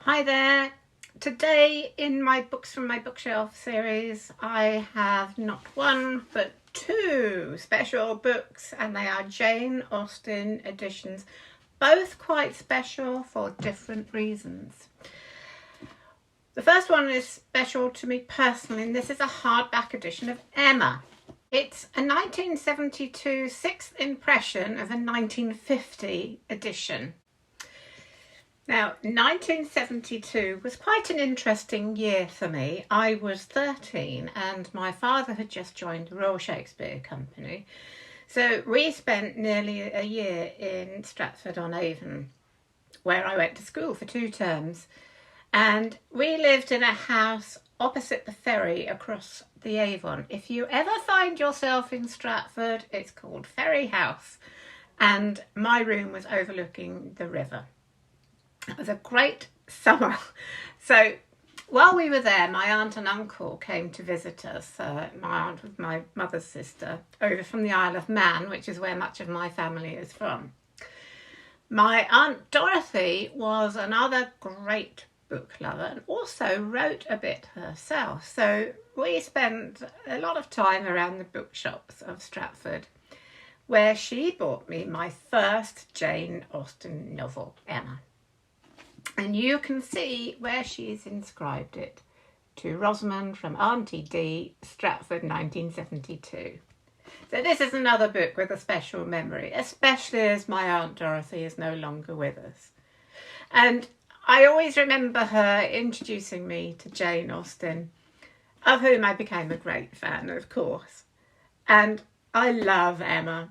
Hi there. Today in my Books from my Bookshelf series I have not one but two special books, and they are Jane Austen editions, both quite special for different reasons. The first one is special to me personally, and this is a hardback edition of Emma. It's a 1972 sixth impression of a 1950 edition. Now, 1972 was quite an interesting year for me. I was 13 and my father had just joined the Royal Shakespeare Company. So we spent nearly a year in Stratford-on-Avon, where I went to school for 2 terms. And we lived in a house opposite the ferry across the Avon. If you ever find yourself in Stratford, it's called Ferry House. And my room was overlooking the river. It was a great summer. So while we were there, my aunt and uncle came to visit us. My aunt was my mother's sister, over from the Isle of Man, which is where much of my family is from. My Aunt Dorothy was another great book lover and also wrote a bit herself. So we spent a lot of time around the bookshops of Stratford, where she bought me my first Jane Austen novel, Emma. And you can see where she's inscribed it: to Rosamond from Auntie D, Stratford 1972. So this is another book with a special memory, especially as my Aunt Dorothy is no longer with us. And I always remember her introducing me to Jane Austen, of whom I became a great fan, of course. And I love Emma.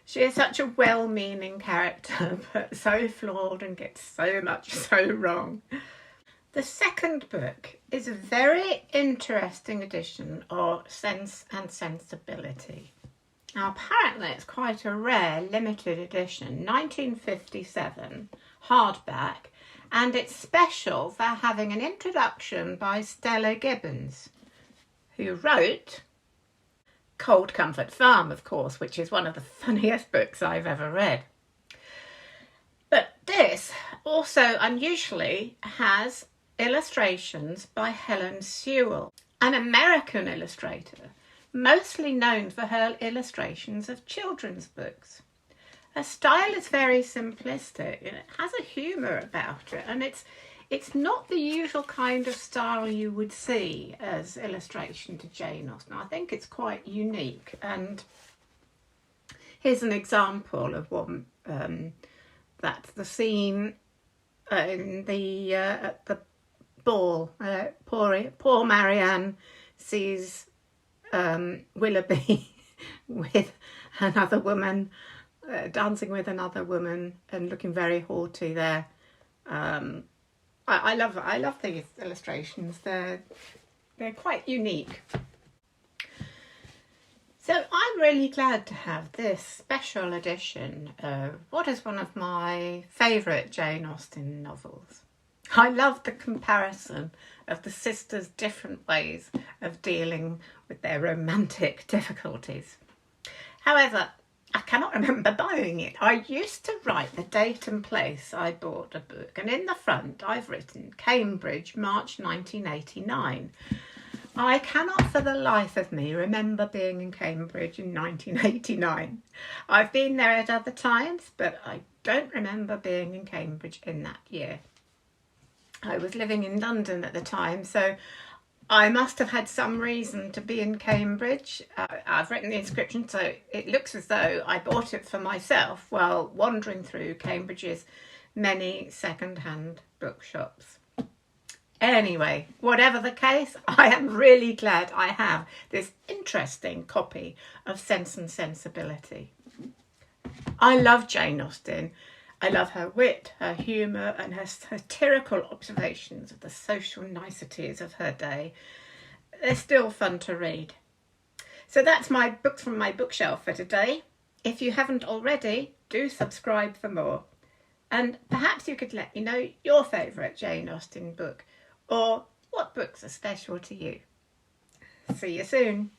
She is such a well-meaning character, but so flawed and gets so much so wrong. The second book is a very interesting edition of Sense and Sensibility. Now, apparently it's quite a rare limited edition, 1957, hardback, and it's special for having an introduction by Stella Gibbons, who wrote Cold Comfort Farm, of course, which is one of the funniest books I've ever read. But this also unusually has illustrations by Helen Sewell, an American illustrator, mostly known for her illustrations of children's books. Her style is very simplistic, and it has a humour about it, and it's not the usual kind of style you would see as illustration to Jane Austen. I think it's quite unique. And here's an example of one, that's the scene in the at the ball. Poor Marianne sees Willoughby with another woman, dancing with another woman and looking very haughty there. I love these illustrations. They're quite unique. So I'm really glad to have this special edition of what is one of my favourite Jane Austen novels. I love the comparison of the sisters' different ways of dealing with their romantic difficulties. However, I cannot remember buying it. I used to write the date and place I bought a book, and in the front I've written Cambridge, March 1989. I cannot for the life of me remember being in Cambridge in 1989. I've been there at other times, but I don't remember being in Cambridge in that year. I was living in London at the time, so I must have had some reason to be in Cambridge. I've written the inscription, so it looks as though I bought it for myself while wandering through Cambridge's many second-hand bookshops. Anyway, whatever the case, I am really glad I have this interesting copy of Sense and Sensibility. I love Jane Austen. I love her wit, her humour and her satirical observations of the social niceties of her day. They're still fun to read. So that's my books from my bookshelf for today. If you haven't already, do subscribe for more. And perhaps you could let me know your favourite Jane Austen book, or what books are special to you. See you soon.